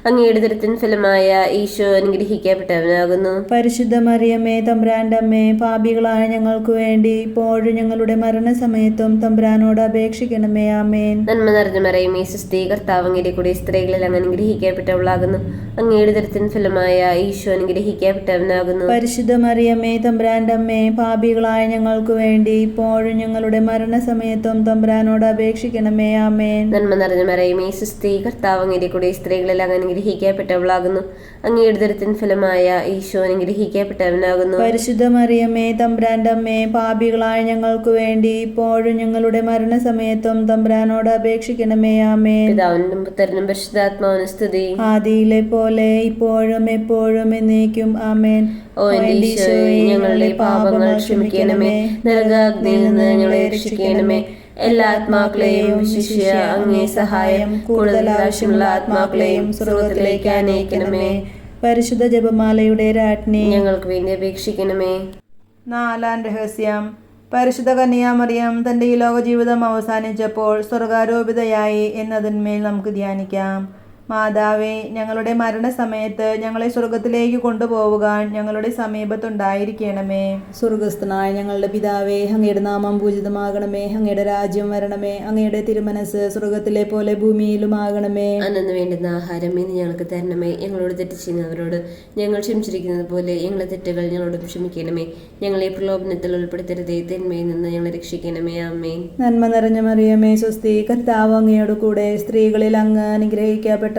അങ്ങയുടെ ഉദരത്തിൻ ഫലമായ ഈശോ അനുഗ്രഹിക്കപ്പെട്ടവനാകുന്നു. പരിശുദ്ധ മറിയമേ തമ്പുരാന്റെ അമ്മേ, പാപികളായ ഞങ്ങൾക്ക് വേണ്ടി ഇപ്പോഴും ഞങ്ങളുടെ മരണസമയത്തും തമ്പുരാനോട് അപേക്ഷിക്കണമേ. ആമേൻ. നന്മ നിറഞ്ഞ മറിയമേ, സുസ്ഥി, കർത്താവ് അങ്ങയുടെ കൂടെ സ്ത്രീകളിൽ അങ്ങ് അനുഗ്രഹിക്കപ്പെട്ടവളാകുന്നു. അങ്ങയുടെ ഉദരത്തിൻ ഫലമായ ഈശോ അനുഗ്രഹിക്കപ്പെട്ടവനാകുന്നു. പരിശുദ്ധ മറിയമേ തമ്പുരാന്റെ അമ്മേ, പാപികളായ ഞങ്ങൾക്ക് വേണ്ടി ഇപ്പോഴും ഞങ്ങളുടെ മരണസമയത്തും തമ്പുരാനോട് അപേക്ഷിക്കണമേ. ആമേൻ. നന്മ നിറഞ്ഞ മറിയമേ, സുസ്ഥി, കർത്താവ് അങ്ങയുടെ കൂടെ സ്ത്രീകളിൽ അങ്ങ് അനുഗ്രഹിക്കപ്പെട്ടവളാകുന്നു. അങ്ങയുടെ ഉദരത്തിൻ ഫലമായ ഈശോ അനുഗ്രഹിക്കപ്പെട്ടവനാകുന്നു. പരിശുദ്ധ മറിയമേ തമ്പുരാന്റെ അമ്മേ, പാപികളായ ഞങ്ങൾക്ക് വേണ്ടി ഇപ്പോഴും ഞങ്ങളുടെ മരണസമയത്തും തമ്പുരാനോട് അപേക്ഷിക്കണമേ. ആമേൻ. പിതാവിനും പുത്രനും പരിശുദ്ധാത്മാവിനും സ്തുതി. ആദിയിലെ പോലെ ഇപ്പോഴും എപ്പോഴും എന്നേക്കും. ആമേൻ. ഓ എന്റെ ഈശോയെ, ഞങ്ങളുടെ പാപങ്ങൾ ക്ഷമിക്കണമേ, നരകാഗ്നിയിൽ നിന്ന് ഞങ്ങളെ രക്ഷിക്കണമേ, എല്ലാ ആത്മാക്കളെയും വിശിഷ്യ അങ്ങേ സഹായം കൂടുതൽ ആവശ്യമുള്ള ആത്മാക്കളെയും സ്വർഗ്ഗത്തിലേക്ക് അനയിക്കണമേ. പരിശുദ്ധ ജപമാലയുടെ രാജ്ഞി, ഞങ്ങൾക്ക് വേണ്ടി അപേക്ഷിക്കണമേ. നാലാം രഹസ്യം. പരിശുദ്ധ കന്യാമറിയം തൻ്റെ ഈ ലോക ജീവിതം അവസാനിച്ചപ്പോൾ സ്വർഗാരോപിതയായി എന്നതിന്മേൽ നമുക്ക് ധ്യാനിക്കാം. മാതാവേ, ഞങ്ങളുടെ മരണസമയത്ത് ഞങ്ങളെ സ്വർഗത്തിലേക്ക് കൊണ്ടുപോവുക ഞങ്ങളുടെ സമീപത്തുണ്ടായിരിക്കണമേ. സ്വർഗസ്ഥനായ ഞങ്ങളുടെ പിതാവേ, അങ്ങയുടെ നാമം പൂജിതമാകണമേ, അങ്ങയുടെ രാജ്യം വരണമേ, അങ്ങയുടെ തിരുമനസ് സ്വർഗത്തിലെ പോലെ ഭൂമിയിലുമാകണമേ. അന്നു വേണ്ടുന്ന ആഹാരം ഇന്ന് ഞങ്ങൾക്ക് തരണമേ. ഞങ്ങളോട് തെറ്റ് ചെയ്യുന്നവരോട് ഞങ്ങൾ ക്ഷമിച്ചിരിക്കുന്നത് പോലെ ഞങ്ങളുടെ തെറ്റുകൾ ഞങ്ങളോട് ക്ഷമിക്കണമേ. ഞങ്ങളെ പ്രലോഭനത്തിൽ ഉൾപ്പെടുത്തരുതേ, തിന്മയിൽ നിന്ന് ഞങ്ങളെ രക്ഷിക്കണമേ. ആമേൻ. നന്മ നിറഞ്ഞ മറിയമേ, സ്വസ്തി, കർത്താവ് അങ്ങയോട് കൂടെ സ്ത്രീകളിൽ അങ്ങ് അനുഗ്രഹിക്കപ്പെട്ടവളാകുന്നു.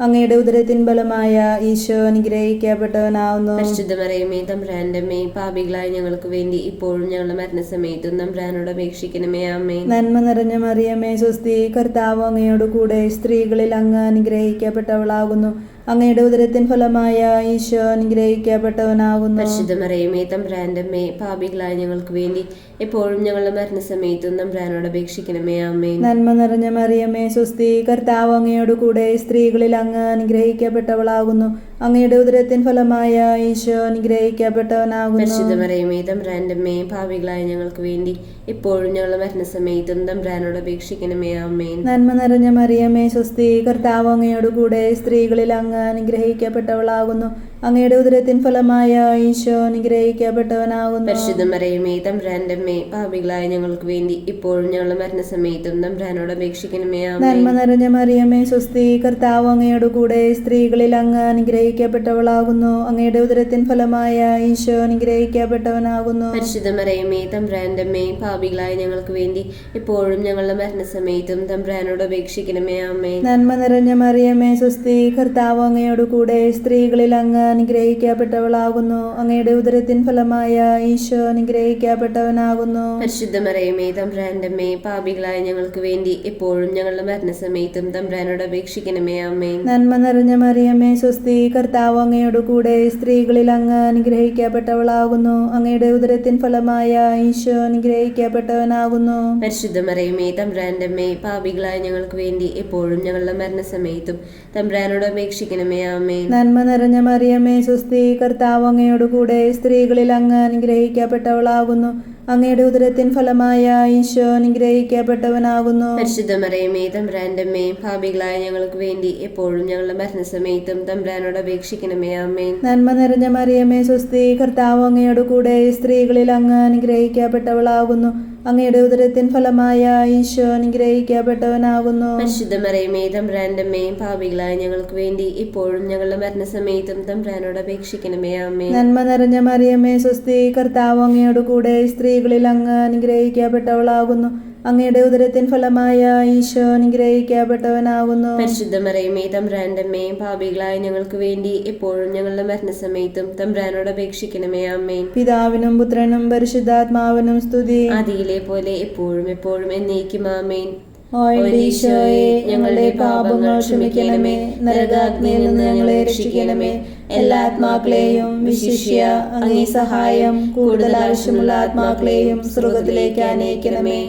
അങ്ങയുടെ ഉദരത്തിൻ ഫലമായ ഈശോ അനുഗ്രഹിക്കപ്പെട്ടവനാവുന്നു. പരിശുദ്ധ മറിയമേ തമ്പുരാന്റെ അമ്മേ, പാപികളായ ഞങ്ങൾക്ക് വേണ്ടി ഇപ്പോഴും ഞങ്ങളുടെ മരണസമയത്തും തമ്പുരാനോട് അപേക്ഷിക്കണമേ. ആമേൻ. നന്മ നിറഞ്ഞ മറിയമേ സ്വസ്തി, കർത്താവ് അങ്ങയോട് കൂടെ സ്ത്രീകളിൽ അങ്ങ് അനുഗ്രഹിക്കപ്പെട്ടവളാകുന്നു. അങ്ങയുടെ ഉദരത്തിൻ ഫലമായ ഈശോ അനുഗ്രഹിക്കപ്പെട്ടവനാകുന്നു. പരിശുദ്ധ മറിയമേ തമ്പുരാന്റെ അമ്മേ, പാപികളായ ഞങ്ങൾക്ക് വേണ്ടി എപ്പോഴും ഞങ്ങളുടെ മരണസമയത്തും തമ്പുരാനോട് അപേക്ഷിക്കണമേ. ആമേൻ. നന്മ നിറഞ്ഞ മറിയമേ സ്വസ്തി, കർത്താവ് അങ്ങയോട് കൂടെ സ്ത്രീകളിൽ അങ്ങ് അനുഗ്രഹിക്കപ്പെട്ടവളാകുന്നു. അങ്ങയുടെ ഉദരത്തിൻ ഫലമായ ഈശോ അനുഗ്രഹിക്കപ്പെട്ടവനാകുന്നു. പരിശുദ്ധ മറിയമേ തമ്പുരാന്റെ അമ്മേ, പാപികളായ ഞങ്ങൾക്ക് വേണ്ടി എപ്പോഴും ഞങ്ങളുടെ മരണസമയത്തും തമ്പുരാനോട് അപേക്ഷിക്കണമേ. ആമേൻ. നന്മ നിറഞ്ഞ മറിയമേ സ്വസ്തി, കർത്താവ് അങ്ങയോട് കൂടെ സ്ത്രീകളിൽ അങ്ങ് അനുഗ്രഹിക്കപ്പെട്ടവളാകുന്നു. അങ്ങയുടെ ഉദരത്തിൻ ഫലമായ ഈശോ അനുഗ്രഹിക്കപ്പെട്ടവനാകുന്നു. പരിശുദ്ധ മറിയമേ തമ്പുരാന്റെ അമ്മേ, പാപികളായ ഞങ്ങൾക്ക് വേണ്ടി ഇപ്പോഴും ഞങ്ങളുടെ മരണസമയത്തും തമ്പുരാനോട് അപേക്ഷിക്കണമേ. ആമേൻ. നന്മ നിറഞ്ഞ മറിയമേ സ്വസ്തി, കർത്താവ് അങ്ങയോട് കൂടെ സ്ത്രീകളിൽ അങ്ങ് അനുഗ്രഹിക്കപ്പെട്ടവളാകുന്നു. അങ്ങയുടെ ഉദരത്തിൻ ഫലമായ ഈശോ അനുഗ്രഹിക്കപ്പെട്ടവനാകുന്നു. പരിശുദ്ധ മറിയമേ തമ്പുരാന്റെ അമ്മേ, പാപികളായ ഞങ്ങൾക്ക് വേണ്ടി ഇപ്പോഴും ഞങ്ങളുടെ മരണസമയത്തും തമ്പുരാനോട് അപേക്ഷിക്കണമേ. ആമേൻ. നന്മ നിറഞ്ഞ മറിയമേ സ്വസ്തി, കർത്താവ് അങ്ങയോട് കൂടെ സ്ത്രീകളിൽ അങ്ങ് അനുഗ്രഹിക്കപ്പെട്ടവളാകുന്നു. അങ്ങയുടെ ഉദരത്തിൻ ഫലമായ ഈശോ അനുഗ്രഹിക്കപ്പെട്ടവനാകുന്നു. പരിശുദ്ധ മറിയമേ തമ്പുരാന്റെ അമ്മേ, പാപികളായ ഞങ്ങൾക്ക് വേണ്ടി എപ്പോഴും ഞങ്ങളുടെ മരണസമയത്തും തമ്പുരാനോട് അപേക്ഷിക്കണമേ. ആമേൻ. നന്മ നിറഞ്ഞ മറിയമേ സ്വസ്തി, കർത്താവ് അങ്ങയോട് കൂടെ സ്ത്രീകളിൽ അങ്ങ് അനുഗ്രഹിക്കപ്പെട്ടവളാകുന്നു. അങ്ങയുടെ ഉദരത്തിൻ ഫലമായ ഈശോ അനുഗ്രഹിക്കപ്പെട്ടവനാകുന്നു. പരിശുദ്ധ മറിയമേ തമ്പുരാന്റെ അമ്മേ, പാപികളായ ഞങ്ങൾക്ക് വേണ്ടി എപ്പോഴും ഞങ്ങളുടെ മരണസമയത്തും തമ്പുരാനോട് അപേക്ഷിക്കണമേ. ആമേൻ. നന്മ നിറഞ്ഞ മറിയമേ സ്വസ്തി, കർത്താവ് അങ്ങയോട് കൂടെ സ്ത്രീകളിൽ അങ്ങ് അനുഗ്രഹിക്കപ്പെട്ടവളാകുന്നു. അങ്ങയുടെ ഉദരത്തിൻ ഫലമായ ഈശോ അനുഗ്രഹിക്കപ്പെട്ടവനാകുന്നു. പരിശുദ്ധ മറിയമേ തമ്പുരാന്റെ അമ്മേ, പാപികളായ ഞങ്ങൾക്ക് വേണ്ടി എപ്പോഴും ഞങ്ങളുടെ മരണസമയത്തും തമ്പുരാനോട് അപേക്ഷിക്കണമേ. ആമേൻ. നന്മ നിറഞ്ഞ മറിയമേ സ്വസ്തി, കർത്താവ് അങ്ങയോട് കൂടെ സ്ത്രീകളിൽ അങ്ങ് അനുഗ്രഹിക്കപ്പെട്ടവളാകുന്നു. അങ്ങയുടെ ഉദരത്തിൻ ഫലമായ ഈശോ അനുഗ്രഹിക്കപ്പെട്ടവനാകുന്നു. പരിശുദ്ധ മറിയമേ തമ്പുരാന്റെ അമ്മേ, പാപികളായ ഞങ്ങൾക്ക് വേണ്ടി ഇപ്പോഴും ഞങ്ങളുടെ മരണസമയത്തും തമ്പുരാനോട് അപേക്ഷിക്കണമേ. ആമേൻ. നന്മ നിറഞ്ഞ മറിയമേ സ്വസ്തി, കർത്താവ് അങ്ങയോട് കൂടെ സ്ത്രീകളിൽ അങ്ങ് അനുഗ്രഹിക്കപ്പെട്ടവളാകുന്നു. അങ്ങയുടെ ഉദരത്തിൻ ഫലമായ ഈശോ അനുഗ്രഹിക്കപ്പെട്ടവനാകുന്നു. പരിശുദ്ധ മറിയമേ തമ്പുരാന്റെ അമ്മേ, പാപികളായ ഞങ്ങൾക്ക് വേണ്ടി എപ്പോഴും ഞങ്ങളുടെ മരണസമയത്തും തമ്പുരാനോട് അപേക്ഷിക്കണമേ. ആമേൻ. പിതാവിനും പുത്രനും പരിശുദ്ധാത്മാവിനും സ്തുതി, ആദിയിലെ പോലെ എപ്പോഴും എപ്പോഴും എന്നേക്കും. ആമേൻ. ഓ ഈശോയെ, ഞങ്ങളുടെ പാപങ്ങൾ ക്ഷമിക്കണമേ, നരകാഗ്നിയിൽ നിന്ന് ഞങ്ങളെ രക്ഷിക്കണമേ, എല്ലാ ആത്മാക്കളെയും വിശിഷ്യ അങ്ങേ സഹായം കൂടുതൽ ആവശ്യമുള്ള ആത്മാക്കളെയും സ്വർഗത്തിലേക്ക് അനയിക്കണമേ.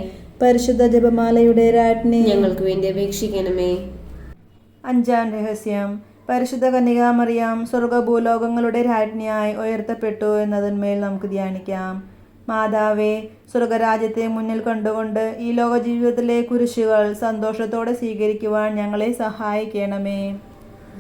പരിശുദ്ധ ജപമാലയുടെ രാജ്ഞി, ഞങ്ങൾക്ക് വേണ്ടി അപേക്ഷിക്കണമേ. അഞ്ചാം രഹസ്യം. പരിശുദ്ധ കന്യകാമറിയാം സ്വർഗഭൂലോകങ്ങളുടെ രാജ്ഞിയായി ഉയർത്തപ്പെട്ടു എന്നതിന്മേൽ നമുക്ക് ധ്യാനിക്കാം. മാതാവേ, സ്വർഗരാജ്യത്തെ മുന്നിൽ കണ്ടുകൊണ്ട് ഈ ലോക ജീവിതത്തിലെ കുരിശുകൾ സന്തോഷത്തോടെ സ്വീകരിക്കുവാൻ ഞങ്ങളെ സഹായിക്കണമേ.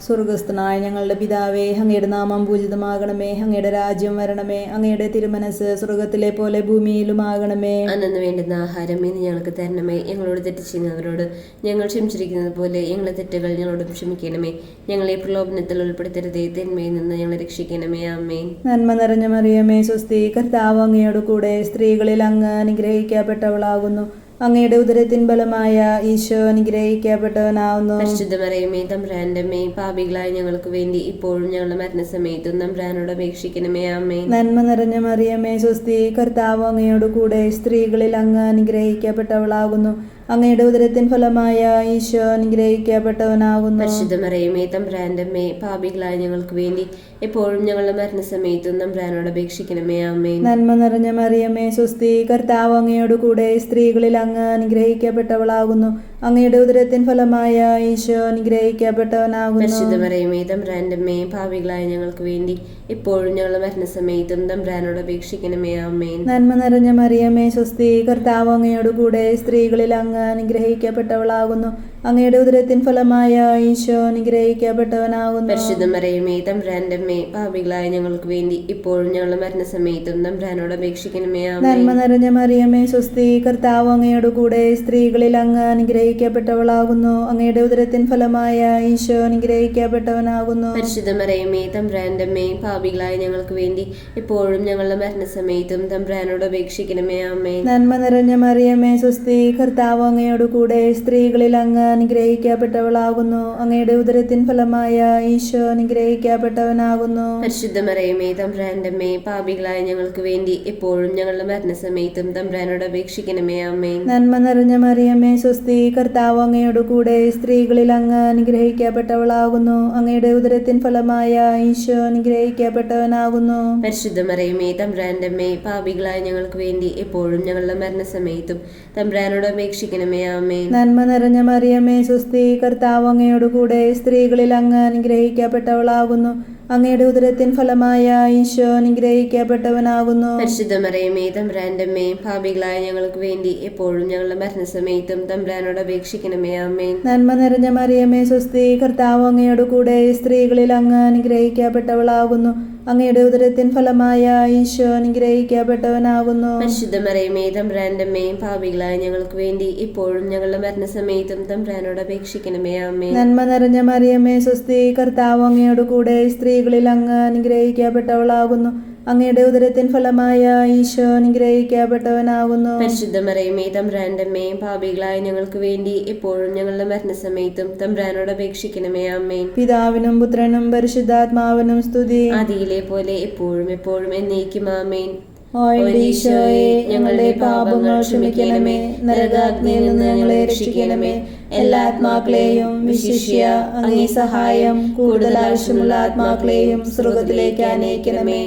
സ്വർഗസ്ഥനായ ഞങ്ങളുടെ പിതാവേ, അങ്ങയുടെ നാമം പൂജിതമാകണമേ, അങ്ങയുടെ രാജ്യം വരണമേ, അങ്ങയുടെ തിരുമനസ് സ്വർഗത്തിലെ പോലെ ഭൂമിയിലുമാകണമേ. അന്നു വേണ്ടുന്ന ആഹാരം ഇന്ന് ഞങ്ങൾക്ക് തരണമേ. ഞങ്ങളോട് തെറ്റ് ചെയ്യുന്നവരോട് ഞങ്ങൾ ക്ഷമിച്ചിരിക്കുന്നത് പോലെ ഞങ്ങളുടെ തെറ്റുകൾ ഞങ്ങളോടും ക്ഷമിക്കണമേ. ഞങ്ങളെ പ്രലോഭനത്തിൽ ഉൾപ്പെടുത്തരുതേ, തിന്മയിൽ നിന്ന് ഞങ്ങളെ രക്ഷിക്കണമേ. ആമേൻ. നന്മ നിറഞ്ഞ മറിയമേ സ്വസ്തി, കർത്താവ് അങ്ങയോട് കൂടെ സ്ത്രീകളിൽ അങ്ങ് അനുഗ്രഹിക്കപ്പെട്ടവളാകുന്നു. അങ്ങയുടെ ഉദരത്തിൻ ബലമായ ഈശോ അനുഗ്രഹിക്കപ്പെട്ടവനാവുന്നു. പരിശുദ്ധ മറിയമേ തമ്പുരാന്റെ അമ്മേ, പാപികളായ ഞങ്ങൾക്ക് വേണ്ടി ഇപ്പോഴും ഞങ്ങളുടെ മരണസമയത്തും തമ്പുരാനോട് അപേക്ഷിക്കണമേ. ആമേൻ. നന്മ നിറഞ്ഞ മറിയമേ സ്വസ്തി, കർത്താവ് അങ്ങയോട് കൂടെ സ്ത്രീകളിൽ അങ്ങ് അനുഗ്രഹിക്കപ്പെട്ടവളാകുന്നു. അങ്ങയുടെ ഉദരത്തിൻ ഫലമായ ഈശോ അനുഗ്രഹിക്കപ്പെട്ടവനാകുന്നു. പരിശുദ്ധ മറിയമേ തമ്പുരാന്റെ അമ്മേ, പാപികളായ ഞങ്ങൾക്ക് വേണ്ടി എപ്പോഴും ഞങ്ങളുടെ മരണസമയത്തും തമ്പുരാനോട് അപേക്ഷിക്കണമേ. ആമേൻ. നന്മ നിറഞ്ഞ മറിയമേ സ്വസ്തി, കർത്താവ് അങ്ങയോട് കൂടെ സ്ത്രീകളിൽ അങ്ങ് അനുഗ്രഹിക്കപ്പെട്ടവളാകുന്നു. അങ്ങയുടെ ഉദരത്തിൻ ഫലമായ ഈശോ അനുഗ്രഹിക്കപ്പെട്ടവനാകുന്നു. പരിശുദ്ധ മറിയമേ തമ്പുരാന്റെ അമ്മേ, പാപികളായ ഞങ്ങൾക്ക് വേണ്ടി എപ്പോഴും ഞങ്ങളുടെ മരണസമയത്തും തമ്പുരാനോട് അപേക്ഷിക്കണമേ. ആമേൻ. നന്മ നിറഞ്ഞ മറിയമേ സ്വസ്തി, കർത്താവ് അങ്ങയോട് കൂടെ സ്ത്രീകളിൽ അങ്ങ് അനുഗ്രഹിക്കപ്പെട്ടവളാകുന്നു. അങ്ങയുടെ ഉദരത്തിൻ ഫലമായ ഈശോ അനുഗ്രഹിക്കപ്പെട്ടവനാകുന്നു. പരിശുദ്ധ മറിയമേ തമ്പുരാന്റെ അമ്മേ, പാപികളായ ഞങ്ങൾക്ക് വേണ്ടി ഇപ്പോഴും ഞങ്ങളുടെ മരണസമയത്തും തമ്പുരാനോട് അപേക്ഷിക്കണമേ. ആമേൻ. നന്മ നിറഞ്ഞ മറിയമേ സ്വസ്തി, കർത്താവ് അങ്ങയോട് കൂടെ സ്ത്രീകളിൽ അങ്ങ് അനുഗ്രഹിക്കപ്പെട്ടവളാകുന്നു. അങ്ങയുടെ ഉദരത്തിൻ ഫലമായ ഈശോ അനുഗ്രഹിക്കപ്പെട്ടവനാകുന്നു. പരിശുദ്ധ മറിയമേ തമ്പുരാന്റെ അമ്മേ, പാപികളായ ഞങ്ങൾക്ക് വേണ്ടി ഇപ്പോഴും ഞങ്ങളുടെ മരണസമയത്തും തമ്പുരാനോട് അപേക്ഷിക്കണമേ. ആമേൻ. നന്മ നിറഞ്ഞ മറിയമേ സ്വസ്തി, കർത്താവ് അങ്ങയോട് കൂടെ സ്ത്രീകളിൽ അങ്ങ് അനുഗ്രഹിക്കപ്പെട്ടവളാകുന്നു. അങ്ങയുടെ ഉദരത്തിൻ ഫലമായ ഈശോ അനുഗ്രഹിക്കപ്പെട്ടവനാകുന്നു. പരിശുദ്ധ മറിയമേ തമ്പുരാന്റെ അമ്മേ, പാപികളായ ഞങ്ങൾക്ക് വേണ്ടി എപ്പോഴും ഞങ്ങളുടെ മരണസമയത്തും തമ്പുരാനോട് അപേക്ഷിക്കണമേ. ആമേൻ. നന്മ നിറഞ്ഞ മറിയമേ സ്വസ്തി, കർത്താവ് അങ്ങയോട് കൂടെ സ്ത്രീകളിൽ അങ്ങ് അനുഗ്രഹിക്കപ്പെട്ടവളാകുന്നു. അങ്ങയുടെ ഉദരത്തിൻ ഫലമായ ഈശോ അനുഗ്രഹിക്കപ്പെട്ടവനാകുന്നു. പരിശുദ്ധ മറിയമേ തമ്പുരാന്റെ അമ്മേ, പാപികളായ ഞങ്ങൾക്ക് വേണ്ടി എപ്പോഴും ഞങ്ങളുടെ മരണസമയത്തും തമ്പുരാനോട് അപേക്ഷിക്കണമേ. ആമേൻ. നന്മ നിറഞ്ഞ മറിയമേ സ്വസ്തി, കർത്താവ് അങ്ങയോട് കൂടെ സ്ത്രീകളിൽ അങ്ങ് അനുഗ്രഹിക്കപ്പെട്ടവളാകുന്നു. അങ്ങയുടെ ഉദരത്തിൻ ഫലമായ ഈശോ അനുഗ്രഹിക്കപ്പെട്ടവനാകുന്നു. പരിശുദ്ധ മറിയമേ തമ്പുരാന്റെ അമ്മേ, പാപികളായ ഞങ്ങൾക്ക് വേണ്ടി എപ്പോഴും ഞങ്ങളുടെ മരണസമയത്തും തമ്പുരാനോട് അപേക്ഷിക്കണമേ. ആമേൻ. നന്മ നിറഞ്ഞ മറിയമേ സ്വസ്തി, കർത്താവ് അങ്ങയോട് കൂടെ സ്ത്രീകളിൽ അങ്ങ് അനുഗ്രഹിക്കപ്പെട്ടവളാകുന്നു. അങ്ങയുടെ ഉദരത്തിൻ ഫലമായ ഈശോ അനുഗ്രഹിക്കപ്പെട്ടവനാകുന്നു. പരിശുദ്ധ മറിയമേ തമ്പുരാന്റെ അമ്മേ, പാപികളായ ഞങ്ങൾക്ക് വേണ്ടി ഇപ്പോഴും ഞങ്ങളുടെ മരണസമയത്തും തമ്പുരാനോട് അപേക്ഷിക്കണമേ. ആമേൻ. നന്മ നിറഞ്ഞ മറിയമേ സ്വസ്തി, കർത്താവ് അങ്ങയോട് കൂടെ സ്ത്രീകളിൽ അങ്ങ് അനുഗ്രഹിക്കപ്പെട്ടവളാകുന്നു. അങ്ങയുടെ ഉദരത്തിൻ ഫലമായ ഈശോ അനുഗ്രഹിക്കപ്പെട്ടവനാകുന്നു. പരിശുദ്ധ മറിയമേ തമ്പുരാന്റെ അമ്മേ, പാപികളായ ഞങ്ങൾക്ക് വേണ്ടി എപ്പോഴും ഞങ്ങളുടെ മരണസമയത്തും തമ്പുരാനോട് അപേക്ഷിക്കണമേ. ആമേൻ. പിതാവിനും പുത്രനും പരിശുദ്ധാത്മാവിനും സ്തുതി, ആദിയിലെ പോലെ എപ്പോഴും എപ്പോഴും എന്നേക്കും. ആമേൻ. ഓ ഈശോയെ, ഞങ്ങളുടെ പാപങ്ങൾ ക്ഷമിക്കണമേ, നരകാഗ്നിയിൽ നിന്ന് ഞങ്ങളെ രക്ഷിക്കണമേ, എല്ലാ ആത്മാക്കളെയും വിശിഷ്യ അങ്ങേ സഹായം കൂടുതൽ ആവശ്യമുള്ള ആത്മാക്കളെയും സ്വർഗ്ഗത്തിലേക്ക് അനയിക്കണമേ.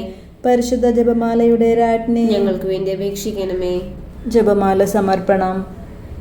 പരിശുദ്ധ ജപമാലയുടെ രാജ്ഞി, ഞങ്ങൾക്ക് വേണ്ടി അപേക്ഷിക്കണമേ. ജപമാല സമർപ്പണം.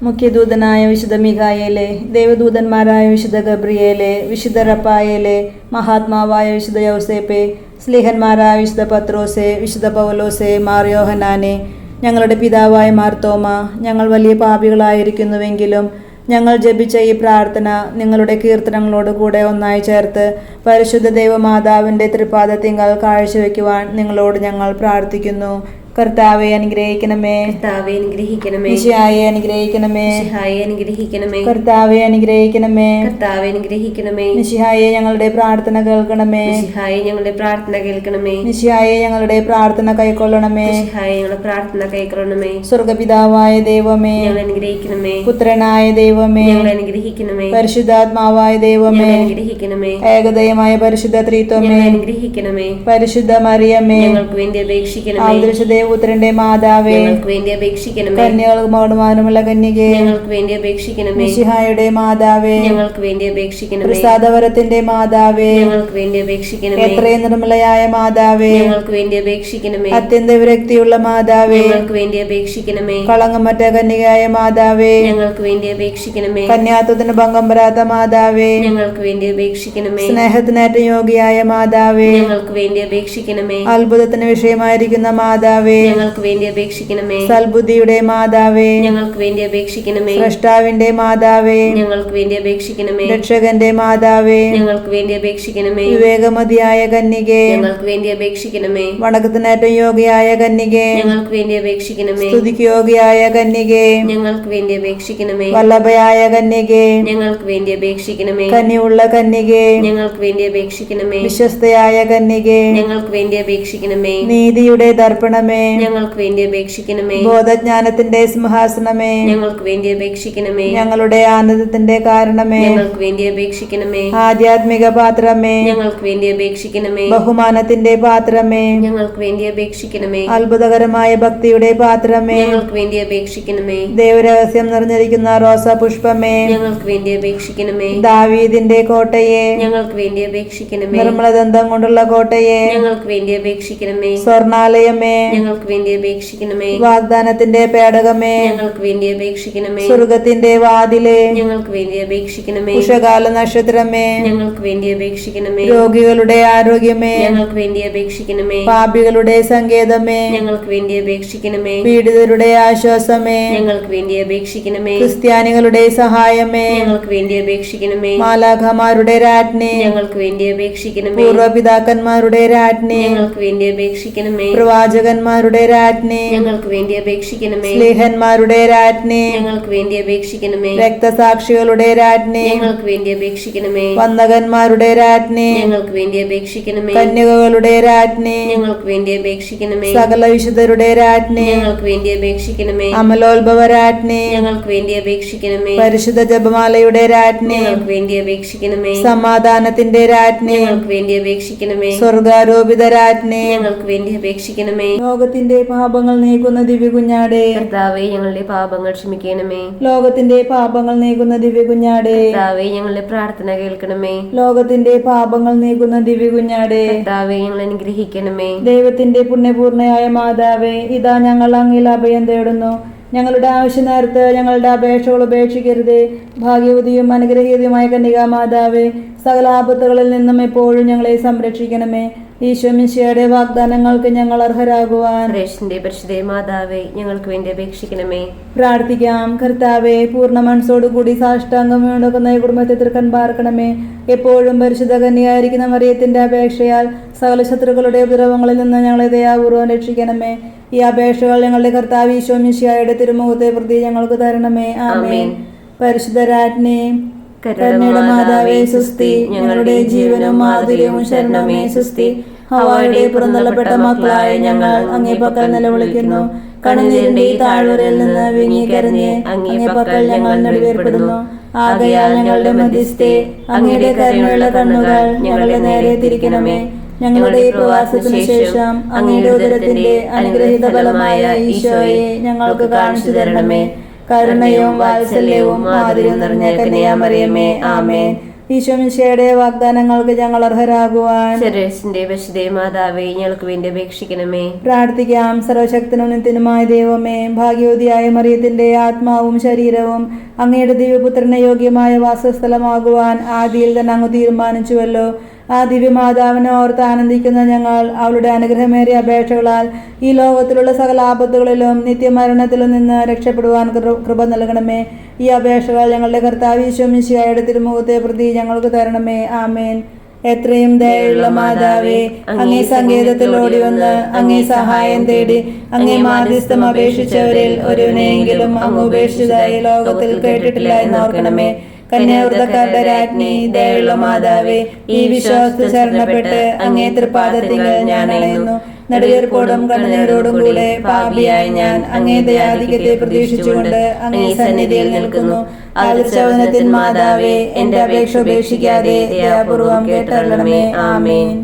മുഖ്യദൂതനായ വിശുദ്ധ മിഖായേലെ, ദേവദൂതന്മാരായ വിശുദ്ധ ഗബ്രിയേലെ, വിശുദ്ധ റഫായേലെ, മഹാത്മാവായ വിശുദ്ധ യൗസേപ്പെ, സ്ലീഹന്മാരായ വിശുദ്ധ പത്രോസെ, വിശുദ്ധ പൗലോസെ, മാർ യോഹന്നാനെ, ഞങ്ങളുടെ പിതാവായ മാർത്തോമ, ഞങ്ങൾ വലിയ പാപികളായിരിക്കുന്നുവെങ്കിലും ഞങ്ങൾ ജപിച്ച ഈ പ്രാർത്ഥന നിങ്ങളുടെ കീർത്തനങ്ങളോട് കൂടെ ഒന്നായി ചേർത്ത് പരിശുദ്ധ ദൈവമാതാവിൻ്റെ തൃപാദത്തിങ്കൽ കാഴ്ചവെക്കുവാൻ നിങ്ങളോട് ഞങ്ങൾ പ്രാർത്ഥിക്കുന്നു. കർത്താവെ അനുഗ്രഹിക്കണമേ. കർത്താവെ അനുഗ്രഹിക്കണമേ. മിശിഹായെ അനുഗ്രഹിക്കണമേ. മിശിഹായെ അനുഗ്രഹിക്കണമേ. കർത്താവെ അനുഗ്രഹിക്കണമേ. കർത്താവെ അനുഗ്രഹിക്കണമേ. മിശിഹായെ ഞങ്ങളുടെ പ്രാർത്ഥന കേൾക്കണമേ. മിശിഹായെ ഞങ്ങളുടെ പ്രാർത്ഥന കേൾക്കണമേ. മിശിഹായെ ഞങ്ങളുടെ പ്രാർത്ഥന കൈക്കൊള്ളണമേ. മിശിഹായെ ഞങ്ങളുടെ പ്രാർത്ഥന കൈക്കൊള്ളണമേ. സ്വർഗപിതാവായ ദൈവമേ, ഞങ്ങൾ അനുഗ്രഹിക്കണമേ. പുത്രനായ ദൈവമേ, ഞങ്ങൾ അനുഗ്രഹിക്കണമേ. പരിശുദ്ധാത്മാവായ ദൈവമേ, അനുഗ്രഹിക്കണമേ. ഏകദൈവമായ പരിശുദ്ധ ത്രിത്വമേ, അനുഗ്രഹിക്കണമേ. പരിശുദ്ധ മറിയമേ, ഞങ്ങൾക്ക് വേണ്ടി അപേക്ഷിക്കണമേ. പുത്രന്റെ മാതാവേ, ഞങ്ങൾക്ക് വേണ്ടി അപേക്ഷിക്കണമേ. കന്യകൾക്ക് മൗനമാനമുള്ള കന്യകേ, ഞങ്ങൾക്ക് വേണ്ടി അപേക്ഷിക്കണമേ. മിശിഹായുടെ മാതാവേ, ഞങ്ങൾക്ക് വേണ്ടി അപേക്ഷിക്കണമേ. പ്രസാദവരത്തിന്റെ മാതാവേ, ഞങ്ങൾക്ക് വേണ്ടി അപേക്ഷിക്കണമേ. എത്രയും നിർമ്മലയായ മാതാവേ, ഞങ്ങൾക്ക് വേണ്ടി അപേക്ഷിക്കണമേ. അത്യന്ത വിരക്തിയുള്ള മാതാവേ, ഞങ്ങൾക്ക് വേണ്ടി അപേക്ഷിക്കണമേ. കളങ്കമറ്റ കന്യകയായ മാതാവേ, ഞങ്ങൾക്ക് വേണ്ടി അപേക്ഷിക്കണമേ. കന്യാത്വത്തിന് ഭംഗം വരാത്ത മാതാവേ, ഞങ്ങൾക്ക് വേണ്ടി അപേക്ഷിക്കണമേ. സ്നേഹത്തിനേറ്റ യോഗ്യയായ മാതാവേ, ഞങ്ങൾക്ക് വേണ്ടി അപേക്ഷിക്കണമേ. അത്ഭുതത്തിന് വിഷയമായിരിക്കുന്ന മാതാവേ, ഞങ്ങൾക്ക് വേണ്ടി അപേക്ഷിക്കണമേ. സൽബുദ്ധിയുടെ മാതാവേ, ഞങ്ങൾക്ക് വേണ്ടി അപേക്ഷിക്കണമേ. സ്രഷ്ടാവിന്റെ മാതാവേ, ഞങ്ങൾക്ക് വേണ്ടി അപേക്ഷിക്കണമേ. രക്ഷകന്റെ മാതാവേ, ഞങ്ങൾക്ക് വേണ്ടി അപേക്ഷിക്കണമേ. വിവേകമതിയായ കന്യകേ, ഞങ്ങൾക്ക് വേണ്ടി അപേക്ഷിക്കണമേ. വണക്കത്തിനേറ്റം യോഗ്യയായ കന്യകേ, ഞങ്ങൾക്ക് വേണ്ടി അപേക്ഷിക്കണമേ. സ്തുതിക്ക് യോഗ്യയായ കന്യകേ, ഞങ്ങൾക്ക് വേണ്ടി അപേക്ഷിക്കണമേ. വല്ലഭയായ കന്യകേ, ഞങ്ങൾക്ക് വേണ്ടി അപേക്ഷിക്കണമേ. കനിയുള്ള കന്യകേ, ഞങ്ങൾക്ക് വേണ്ടി അപേക്ഷിക്കണമേ. വിശ്വസ്തയായ കന്യകേ, ഞങ്ങൾക്ക് വേണ്ടി അപേക്ഷിക്കണമേ. നീതിയുടെ ദർപ്പണമേ, ഞങ്ങൾക്ക് വേണ്ടി അപേക്ഷിക്കണമേ. ബോധജ്ഞാനത്തിന്റെ സിംഹാസനമേ, ഞങ്ങൾക്ക് വേണ്ടി അപേക്ഷിക്കണമേ. ഞങ്ങളുടെ ആനന്ദത്തിന്റെ കാരണമേ, ഞങ്ങൾക്ക് വേണ്ടി അപേക്ഷിക്കണമേ. ആധ്യാത്മിക പാത്രമേ, ഞങ്ങൾക്ക് വേണ്ടി അപേക്ഷിക്കണമേ. ബഹുമാനത്തിന്റെ പാത്രമേ, ഞങ്ങൾക്ക് വേണ്ടി അപേക്ഷിക്കണമേ. അത്ഭുതകരമായ ഭക്തിയുടെ പാത്രമേ, ഞങ്ങൾക്ക് വേണ്ടി അപേക്ഷിക്കണമേ. ദൈവരഹസ്യം നിറഞ്ഞിരിക്കുന്ന റോസാ പുഷ്പമേ, ഞങ്ങൾക്ക് വേണ്ടി അപേക്ഷിക്കണമേ. ദാവീദിന്റെ കോട്ടയെ, ഞങ്ങൾക്ക് വേണ്ടി അപേക്ഷിക്കണമേ. നിർമ്മലദന്തം കൊണ്ടുള്ള കോട്ടയെ, ഞങ്ങൾക്ക് വേണ്ടി അപേക്ഷിക്കണമേ. സ്വർണാലയമേ, ഞങ്ങൾക്ക് വേണ്ടി അപേക്ഷിക്കണമേ. വാഗ്ദാനത്തിന്റെ പേടകമേ, ഞങ്ങൾക്ക് വേണ്ടി അപേക്ഷിക്കണമേ. സ്വർഗത്തിന്റെ വാതിലെ, ഞങ്ങൾക്ക് വേണ്ടി അപേക്ഷിക്കണമേ. ഉഷകാല നക്ഷത്രമേ, ഞങ്ങൾക്ക് വേണ്ടി അപേക്ഷിക്കണമേ. രോഗികളുടെ ആരോഗ്യമേ, ഞങ്ങൾക്ക് വേണ്ടി അപേക്ഷിക്കണമേ. പാപികളുടെ സങ്കേതമേ, ഞങ്ങൾക്ക് വേണ്ടി അപേക്ഷിക്കണമേ. പീഡിതരുടെ ആശ്വാസമേ, ഞങ്ങൾക്ക് വേണ്ടി അപേക്ഷിക്കണമേ. ക്രിസ്ത്യാനികളുടെ സഹായമേ, ഞങ്ങൾക്ക് വേണ്ടി അപേക്ഷിക്കണമേ. മാലാഖമാരുടെ രാജ്ഞി, ഞങ്ങൾക്ക് വേണ്ടി അപേക്ഷിക്കണമേ. പൂർവപിതാക്കന്മാരുടെ രാജ്ഞി, ഞങ്ങൾക്ക് വേണ്ടി അപേക്ഷിക്കണമേ. പ്രവാചകന്മാരുടെ നീതിമാന്മാരുടെ രാജ്ഞി, ഞങ്ങൾക്ക് വേണ്ടി അപേക്ഷിക്കണമേ. സ്ലേഹന്മാരുടെ രാജ്ഞി, ഞങ്ങൾക്ക് വേണ്ടി അപേക്ഷിക്കണമേ. രക്തസാക്ഷികളുടെ രാജ്ഞി, ഞങ്ങൾക്ക് വേണ്ടി അപേക്ഷിക്കണമേ. വന്ദകന്മാരുടെ രാജ്ഞി, ഞങ്ങൾക്ക് വേണ്ടി അപേക്ഷിക്കണമേ. കന്യകകളുടെ രാജ്ഞി, ഞങ്ങൾക്ക് വേണ്ടി അപേക്ഷിക്കണമേ. സകല വിശുദ്ധരുടെ രാജ്ഞി, ഞങ്ങൾക്ക് വേണ്ടി അപേക്ഷിക്കണമേ. അമലോത്ഭവ രാജ്ഞി, ഞങ്ങൾക്ക് വേണ്ടി അപേക്ഷിക്കണമേ. പരിശുദ്ധ ജപമാലയുടെ രാജ്ഞി, ഞങ്ങൾക്ക് വേണ്ടി അപേക്ഷിക്കണമേ. സമാധാനത്തിന്റെ രാജ്ഞി, ഞങ്ങൾക്ക് വേണ്ടി അപേക്ഷിക്കണമേ. സ്വർഗാരോപിത രാജ്ഞി, ഞങ്ങൾക്ക് വേണ്ടി അപേക്ഷിക്കണമേ. ലോകത്തിന്റെ പാപങ്ങൾ നീക്കുന്ന ദിവ്യകുഞ്ഞാടേ, കർത്താവേ ഞങ്ങളുടെ പാപങ്ങൾ ക്ഷമിക്കണമേ. ലോകത്തിന്റെ പാപങ്ങൾ നീക്കുന്ന ദിവ്യകുഞ്ഞാടേ, കർത്താവേ ഞങ്ങളുടെ പ്രാർത്ഥന കേൾക്കണമേ. ലോകത്തിന്റെ പാപങ്ങൾ നീക്കുന്ന ദിവ്യകുഞ്ഞാടേ, കർത്താവേ ഞങ്ങളെ അനുഗ്രഹിക്കണമേ. ദൈവത്തിന്റെ പുണ്യപൂർണയായ മാതാവേ, ഇതാ ഞങ്ങൾ അങ്ങിൽ അഭയം തേടുന്നു. ഞങ്ങളുടെ ആവശ്യ നേരത്ത് ഞങ്ങളുടെ അപേക്ഷകൾ ഉപേക്ഷിക്കരുതേ. ഭാഗ്യവതിയും അനുഗ്രഹീതയുമായ കന്യകാ മാതാവേ, സകല ആപത്തുകളിൽ നിന്നും എപ്പോഴും ഞങ്ങളെ സംരക്ഷിക്കണമേ. ഈശോ മിശിഹായുടെ വാഗ്ദാനങ്ങൾക്ക് ഞങ്ങൾ അർഹരാകുവാൻ യേശുവിന്റെ പരിശുദ്ധ മാതാവേ, ഞങ്ങൾക്ക് വേണ്ടി അപേക്ഷിക്കണമേ. പ്രാർത്ഥിക്കാം. കർത്താവെ, പൂർണ്ണ മനസ്സോടുകൂടി സാഷ്ടാംഗം വീണുക്കുന്ന ഈ കുടുംബത്തെ തൃക്കൻ പാർക്കണമേ. എപ്പോഴും പരിശുദ്ധ കന്യയായിരിക്കുന്ന മറിയത്തിന്റെ അപേക്ഷയാൽ സകല ശത്രുക്കളുടെ ഉപദ്രവങ്ങളിൽ നിന്ന് ഞങ്ങളെ ദയാപൂർവ്വം രക്ഷിക്കണമേ. ഈ അപേക്ഷകൾ ഞങ്ങളുടെ കർത്താവ് ഈശോ മിശിഹായുടെ തിരുമുഖത്തെ പ്രതി ഞങ്ങൾക്ക് തരണമേ. ആമേൻ. പരിശുദ്ധ രാജ്ഞി, കരുണയുടെ മാതാവേ സുസ്തി, ഞങ്ങളുടെ ജീവനും മാധുര്യവും ശരണമേ സുസ്തി. ഹവ്വായുടെ പുറന്തള്ളപ്പെട്ട മക്കളായ ഞങ്ങൾ അങ്ങേ പക്കൽ നിലവിളിക്കുന്നു. കണ്ണുനീരിന്റെ ഈ താഴ്വരയിൽ നിന്ന് വിങ്ങിക്കരഞ്ഞ് അങ്ങേ പക്കൽ ഞങ്ങൾ നെടുവേർപ്പെടുന്നു. ആകയാൽ ഞങ്ങളുടെ മധ്യസ്ഥേ, അങ്ങയുടെ കരുണയുള്ള കണ്ണുകൾ ഞങ്ങളുടെ നേരെ തിരിക്കണമേ. ഞങ്ങളുടെ ഈ പ്രവാസത്തിനു ശേഷം അങ്ങയുടെ ഉദരത്തിന്റെ അനുഗ്രഹീത ഫലമായ ഈശോയെ ഞങ്ങൾക്ക് കാണിച്ചു തരണമേ. കരുണയും വാത്സല്യവും മാധുര്യം നിറഞ്ഞ കന്യാമറിയമേ, ആമേൻ. ഈശോ മിശിഹായുടെ വാഗ്ദാനങ്ങൾക്ക് ഞങ്ങൾ അർഹരാകുവാൻ യേശുവിന്റെ പരിശുദ്ധ മാതാവേ, ഞങ്ങൾക്ക് വേണ്ടി അപേക്ഷിക്കണമേ. പ്രാർത്ഥിക്കാം. സർവശക്തനും നിത്യനുമായ ദൈവമേ, ഭാഗ്യവതിയായ മറിയത്തിന്റെ ആത്മാവും ശരീരവും അങ്ങയുടെ ദൈവപുത്രന് യോഗ്യമായ വാസസ്ഥലമാകുവാൻ ആദിയിൽ തന്നെ അങ്ങ് തീരുമാനിച്ചുവല്ലോ. ആ ദിവ്യമാതാവിനെ ഓർത്ത് ആനന്ദിക്കുന്ന ഞങ്ങൾ അവളുടെ അനുഗ്രഹമേറിയ അപേക്ഷകളാൽ ഈ ലോകത്തിലുള്ള സകല ആപത്തുകളിലും നിത്യമരണത്തിലും നിന്ന് രക്ഷപ്പെടുവാൻ കൃപ നൽകണമേ. ഈ അപേക്ഷകൾ ഞങ്ങളുടെ കർത്താവ് ഈശോ മിശിഹായുടെ തിരുമുഖത്തെ പ്രതി ഞങ്ങൾക്ക് തരണമേ. ആമേൻ. എത്രയും ദയയുള്ള മാതാവേ, അങ്ങേ സങ്കേതത്തിൽ ഓടി വന്ന് അങ്ങേ സഹായം തേടി അങ്ങേ മാധ്യസ്ഥം അപേക്ഷിച്ചവരിൽ ഒരുവനെയെങ്കിലും അങ്ങ് ഉപേക്ഷിച്ചതായി ലോകത്തിൽ കേട്ടിട്ടില്ല എന്ന് ഓർക്കണമേ. കന്യാവ്രതക്കാരുടെ രാജ്ഞി, ദയയുള്ള മാതാവേ, ഈ വിശ്വാസത്തിൽ ശരണപ്പെട്ട് അങ്ങേ തൃപ്പാദത്തിങ്കൽ ഞാൻ അണയുന്നു. നെടുവീർപ്പോടും കണ്ണുനീരോടും കൂടെ പാപിയായ ഞാൻ അങ്ങേ ദയാധിക്യത്തെ പ്രതീക്ഷിച്ചുകൊണ്ട് അങ്ങേ സന്നിധിയിൽ നിൽക്കുന്നു. ആദർശവചനത്തിൻ മാതാവേ, എന്റെ അപേക്ഷ ഉപേക്ഷിക്കാതെ ദയാപൂർവം കേട്ടരുളണമേ. ആമേൻ.